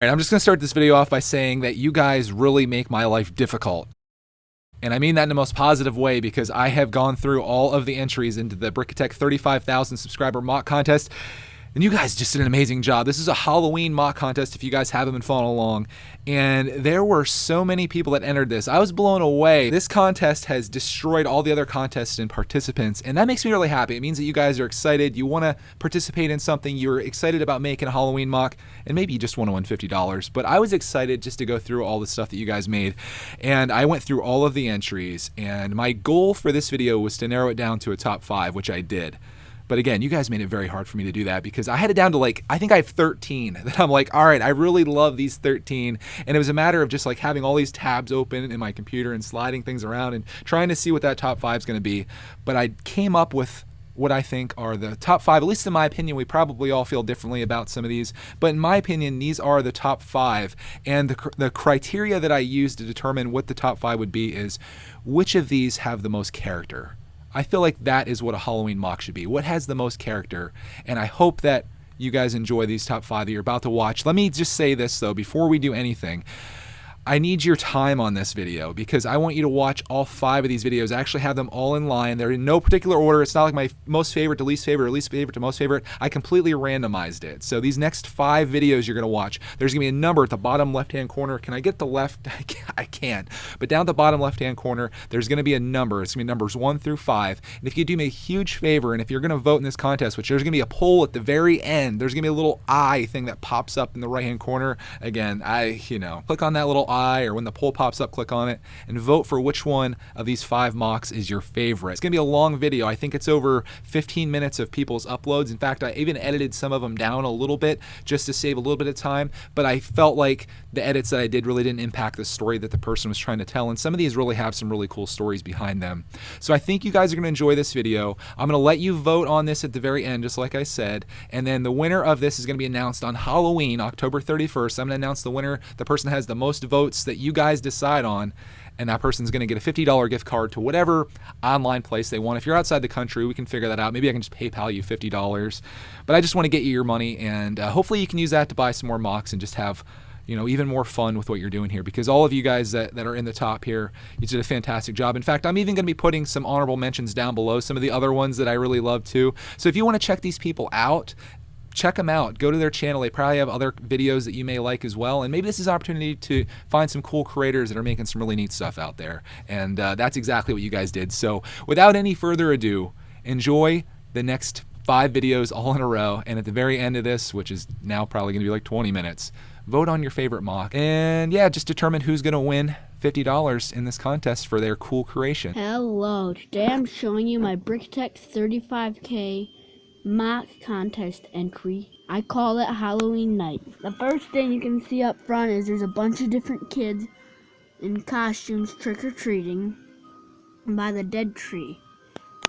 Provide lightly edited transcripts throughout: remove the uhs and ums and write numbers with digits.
And I'm just going to start this video off by saying that you guys really make my life difficult. And I mean that in the most positive way because I have gone through all of the entries into the brickitect 35,000 subscriber mock contest. And you guys just did an amazing job. This is a Halloween mock contest if you guys haven't been following along. And there were so many people that entered this. I was blown away. This contest has destroyed all the other contests and participants. And that makes me really happy. It means that you guys are excited. You want to participate in something. You're excited about making a Halloween mock. And maybe you just want to win $50. But I was excited just to go through all the stuff that you guys made. And I went through all of the entries. And my goal for this video was to narrow it down to a top 5, which I did. But again, you guys made it very hard for me to do that because I had it down to I think I have 13 that I'm like, all right, I really love these 13. And it was a matter of just having all these tabs open in my computer and sliding things around and trying to see what that top 5 is going to be. But I came up with what I think are the top 5, at least in my opinion. We probably all feel differently about some of these, but in my opinion, these are the top 5. And the criteria that I used to determine what the top 5 would be is which of these have the most character. I feel like that is what a Halloween mock should be. What has the most character? And I hope that you guys enjoy these top 5 that you're about to watch. Let me just say this though, before we do anything. I need your time on this video because I want you to watch all 5 of these videos. I actually have them all in line. They're in no particular order. It's not like my most favorite to least favorite or least favorite to most favorite. I completely randomized it. So these next 5 videos you're going to watch, there's going to be a number at the bottom left-hand corner. Can I get the left? I can't. But down at the bottom left-hand corner, there's going to be a number. It's going to be numbers 1 through 5. And if you do me a huge favor, and if you're going to vote in this contest, which there's going to be a poll at the very end, there's going to be a little eye thing that pops up in the right-hand corner. Again, click on that little eye, or when the poll pops up, click on it and vote for which one of these 5 mocks is your favorite. It's gonna be a long video. I think it's over 15 minutes of people's uploads. In fact, I even edited some of them down a little bit just to save a little bit of time, but I felt like the edits that I did really didn't impact the story that the person was trying to tell, and some of these really have some really cool stories behind them. So I think you guys are gonna enjoy this video. I'm gonna let you vote on this at the very end, just like I said, and then the winner of this is gonna be announced on Halloween, October 31st. I'm gonna announce the winner, the person that has the most votes that you guys decide on, and that person's going to get a $50 gift card to whatever online place they want. If you're outside the country, we can figure that out. Maybe I can just PayPal you $50, but I just want to get you your money, and hopefully you can use that to buy some more mocks and just have even more fun with what you're doing here, because all of you guys that are in the top here, you did a fantastic job. In fact, I'm even going to be putting some honorable mentions down below, some of the other ones that I really love too. So if you want to check these people out, check them out. Go to their channel. They probably have other videos that you may like as well. And maybe this is an opportunity to find some cool creators that are making some really neat stuff out there. And that's exactly what you guys did. So without any further ado, enjoy the next 5 videos all in a row. And at the very end of this, which is now probably going to be like 20 minutes, vote on your favorite mock. And yeah, just determine who's going to win $50 in this contest for their cool creation. Hello, today I'm showing you my brickitect 35K mock contest entry. I call it Halloween night. The first thing you can see up front is there's a bunch of different kids in costumes trick-or-treating by the dead tree.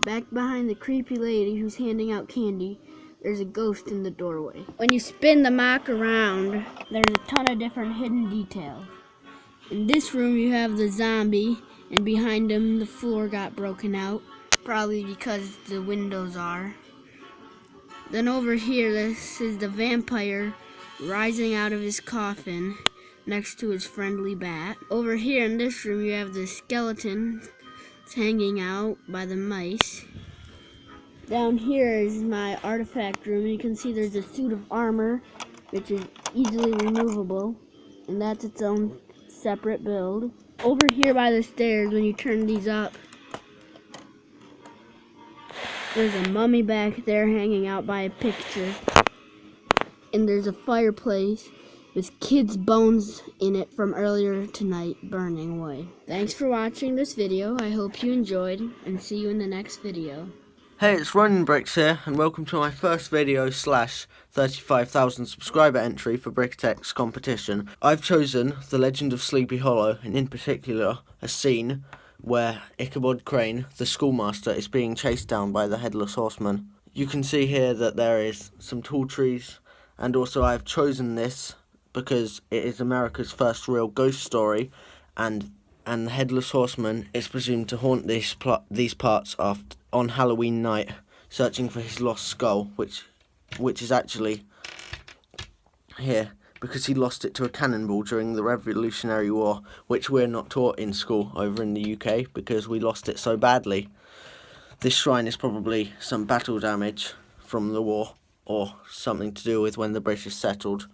Back behind the creepy lady who's handing out candy, there's a ghost in the doorway. When you spin the mock around, there's a ton of different hidden details. In this room you have the zombie, and behind him the floor got broken out, probably because the windows are. Then over here, this is the vampire rising out of his coffin next to his friendly bat. Over here in this room, you have the skeleton hanging out by the mice. Down here is my artifact room, and you can see there's a suit of armor, which is easily removable, and that's its own separate build. Over here by the stairs, when you turn these up, there's a mummy back there hanging out by a picture. And there's a fireplace with kids' bones in it from earlier tonight burning away. Thanks for watching this video. I hope you enjoyed, and see you in the next video. Hey, it's Running Bricks here, and welcome to my first video / 35,000 subscriber entry for brickitect's competition. I've chosen The Legend of Sleepy Hollow, and in particular, a scene where Ichabod Crane, the schoolmaster, is being chased down by the Headless Horseman. You can see here that there is some tall trees, and also I've chosen this because it is America's first real ghost story, and the Headless Horseman is presumed to haunt these parts on Halloween night, searching for his lost skull, which is actually here because he lost it to a cannonball during the Revolutionary War, which we're not taught in school over in the UK because we lost it so badly. This shrine is probably some battle damage from the war, or something to do with when the British settled,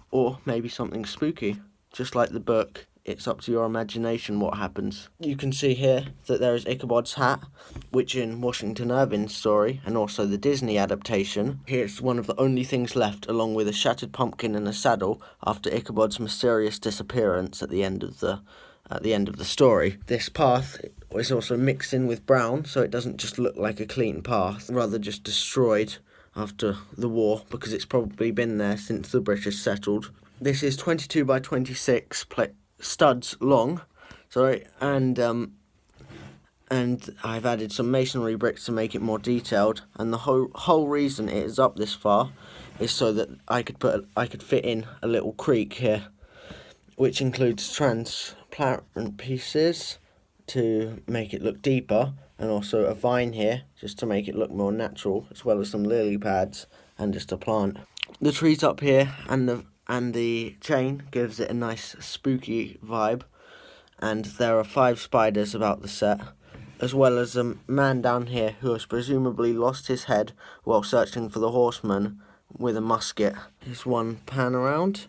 or maybe something spooky. Just like the book, it's up to your imagination what happens. You can see here that there is Ichabod's hat, which in Washington Irving's story, and also the Disney adaptation, here's one of the only things left, along with a shattered pumpkin and a saddle, after Ichabod's mysterious disappearance at the end of the story. This path is also mixed in with brown, so it doesn't just look like a clean path, rather just destroyed after the war, because it's probably been there since the British settled. This is 22 by 26 studs long, and I've added some masonry bricks to make it more detailed. And the whole reason it is up this far is so that I could fit in a little creek here, which includes transparent pieces to make it look deeper, and also a vine here just to make it look more natural, as well as some lily pads and just a plant. The trees up here and the chain gives it a nice spooky vibe, and there are 5 spiders about the set, as well as a man down here who has presumably lost his head while searching for the horseman with a musket. Here's one pan around,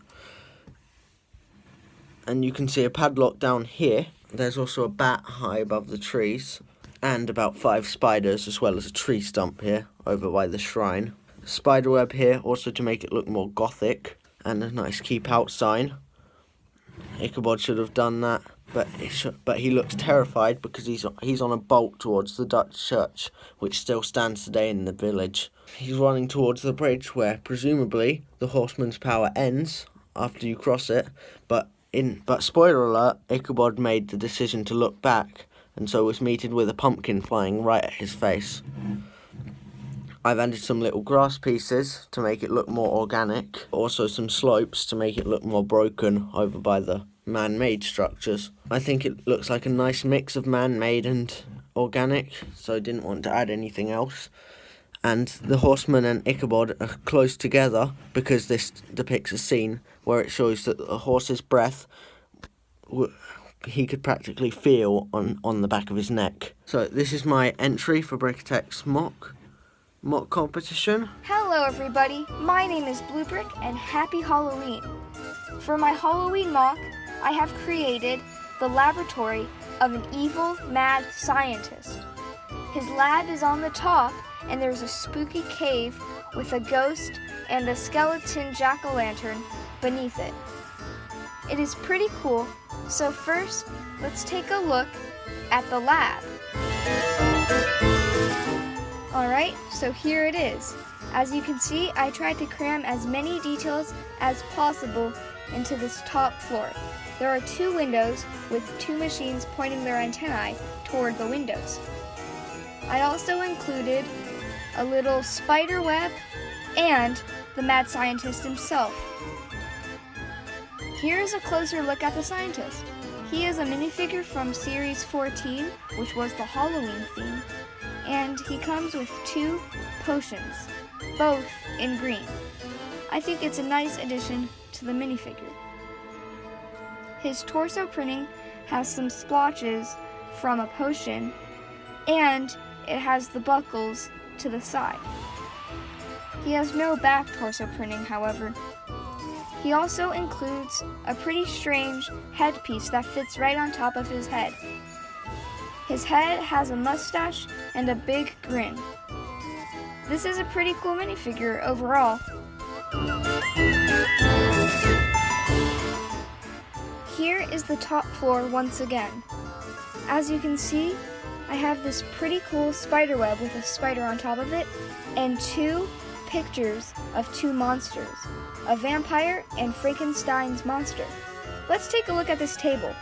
and you can see a padlock down here. There's also a bat high above the trees, and about 5 spiders, as well as a tree stump here over by the shrine. Spiderweb here also to make it look more gothic, and a nice keep out sign. Ichabod should have done that, but he looks terrified because he's on a bolt towards the Dutch church, which still stands today in the village. He's running towards the bridge where presumably the horseman's power ends after you cross it, but spoiler alert, Ichabod made the decision to look back, and so was meted with a pumpkin flying right at his face. I've added some little grass pieces to make it look more organic, also some slopes to make it look more broken over by the man-made structures. I think it looks like a nice mix of man-made and organic, so I didn't want to add anything else. And the horseman and Ichabod are close together because this depicts a scene where it shows that the horse's breath he could practically feel on the back of his neck. So this is my entry for brickitect's MOC competition. Hello everybody, my name is Blue Brick and happy Halloween. For my Halloween MOC, I have created the laboratory of an evil, mad scientist. His lab is on the top, and there's a spooky cave with a ghost and a skeleton jack-o'-lantern beneath it. It is pretty cool, so first, let's take a look at the lab. Alright, so here it is. As you can see, I tried to cram as many details as possible into this top floor. There are 2 windows with 2 machines pointing their antennae toward the windows. I also included a little spider web and the mad scientist himself. Here's a closer look at the scientist. He is a minifigure from Series 14, which was the Halloween theme, and he comes with 2 potions, both in green. I think it's a nice addition to the minifigure. His torso printing has some splotches from a potion, and it has the buckles to the side. He has no back torso printing, however. He also includes a pretty strange headpiece that fits right on top of his head. His head has a mustache and a big grin. This is a pretty cool minifigure overall. Here is the top floor once again. As you can see, I have this pretty cool spider web with a spider on top of it, and 2 pictures of 2 monsters, a vampire and Frankenstein's monster. Let's take a look at this table.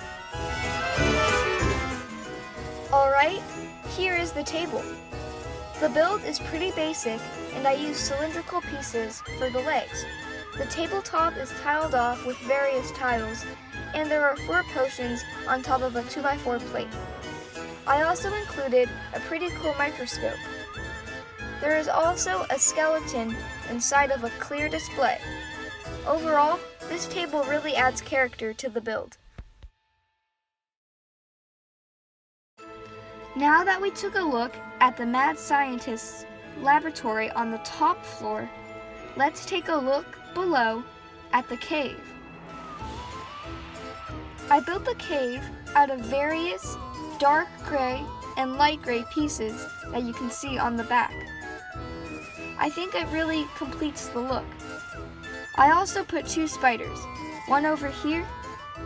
Alright, here is the table. The build is pretty basic, and I use cylindrical pieces for the legs. The tabletop is tiled off with various tiles, and there are 4 potions on top of a 2x4 plate. I also included a pretty cool microscope. There is also a skeleton inside of a clear display. Overall, this table really adds character to the build. Now that we took a look at the mad scientist's laboratory on the top floor, let's take a look below at the cave. I built the cave out of various dark gray and light gray pieces that you can see on the back. I think it really completes the look. I also put 2 spiders, one over here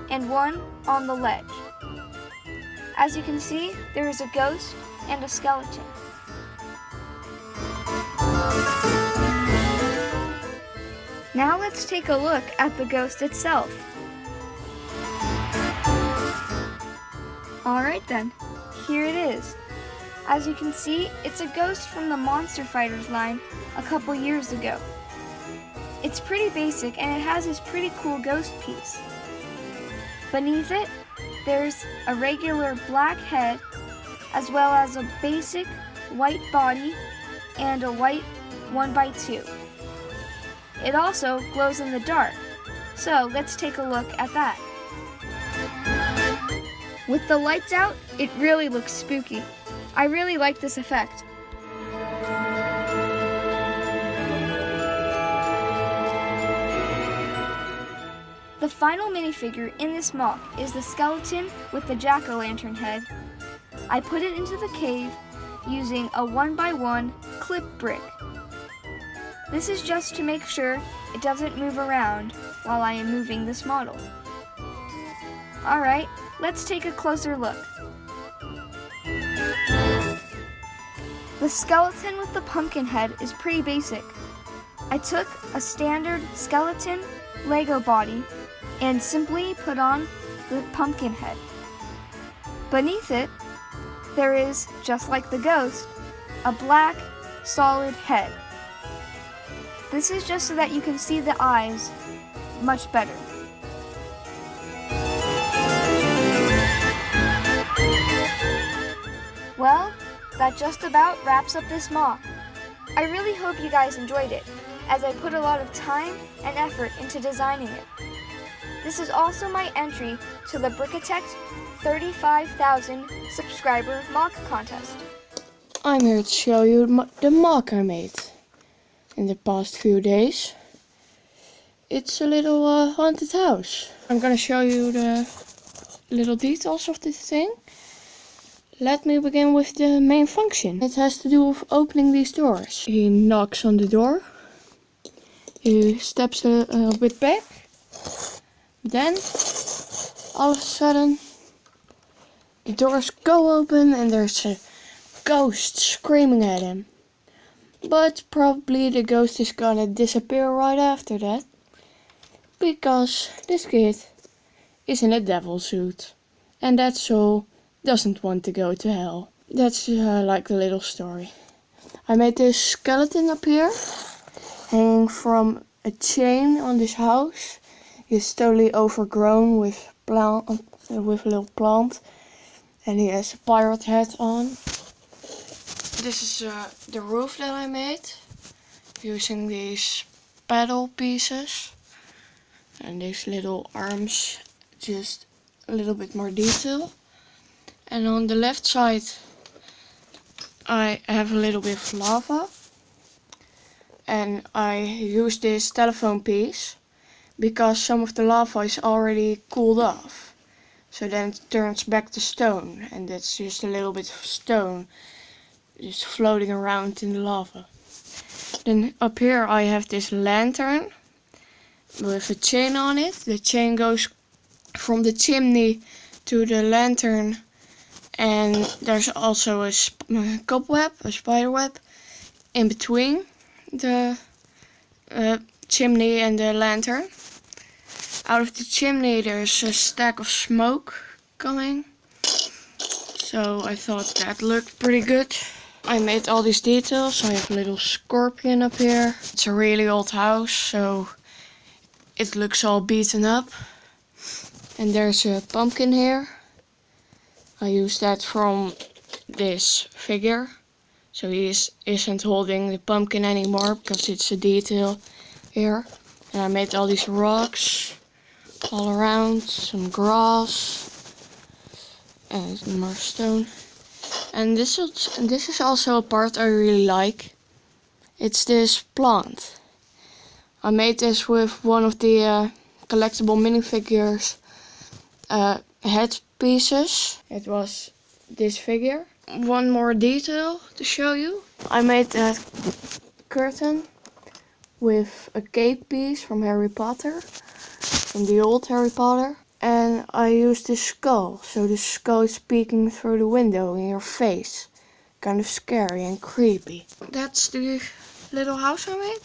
and one on the ledge. As you can see, there is a ghost and a skeleton. Now let's take a look at the ghost itself. Alright then, here it is. As you can see, it's a ghost from the Monster Fighters line a couple years ago. It's pretty basic and it has this pretty cool ghost piece. Beneath it, there's a regular black head as well as a basic white body and a white 1x2. It also glows in the dark, so let's take a look at that. With the lights out, it really looks spooky. I really like this effect. The final minifigure in this MOC is the skeleton with the jack-o'-lantern head. I put it into the cave using a 1x1 clip brick. This is just to make sure it doesn't move around while I am moving this model. Alright, let's take a closer look. The skeleton with the pumpkin head is pretty basic. I took a standard skeleton Lego body and simply put on the pumpkin head. Beneath it, there is, just like the ghost, a black, solid head. This is just so that you can see the eyes much better. Well, that just about wraps up this MOC. I really hope you guys enjoyed it, as I put a lot of time and effort into designing it. This is also my entry to the brickitect 35,000 subscriber MOC contest. I'm here to show you the MOC I made in the past few days. It's a little haunted house. I'm gonna show you the little details of this thing. Let me begin with the main function. It has to do with opening these doors. He knocks on the door. He steps a little bit back. Then, all of a sudden, the doors go open and there's a ghost screaming at him. But probably the ghost is gonna disappear right after that, because this kid is in a devil suit. And that soul doesn't want to go to hell. That's like the little story. I made this skeleton up here, hanging from a chain on this house. He's totally overgrown with a little plant, and he has a pirate hat on. This is the roof that I made, using these paddle pieces and these little arms, just a little bit more detail. And on the left side I have a little bit of lava, and I use this telephone piece because some of the lava is already cooled off. So then it turns back to stone, and that's just a little bit of stone just floating around in the lava. Then up here I have this lantern with a chain on it. The chain goes from the chimney to the lantern, and there's also a cobweb, a spider web, in between the chimney and the lantern. Out of the chimney there's a stack of smoke coming, so I thought that looked pretty good. I made all these details. I have a little scorpion up here. It's a really old house, so it looks all beaten up. And there's a pumpkin here. I used that from this figure, so he isn't holding the pumpkin anymore because it's a detail here. And I made all these rocks all around, some grass, and more stone. And this is also a part I really like. It's this plant. I made this with one of the collectible minifigures head pieces. It was this figure. One more detail to show you. I made that curtain with a cape piece from Harry Potter, from the old Harry Potter. And I used this skull, so the skull is peeking through the window in your face. Kind of scary and creepy. That's the little house I made.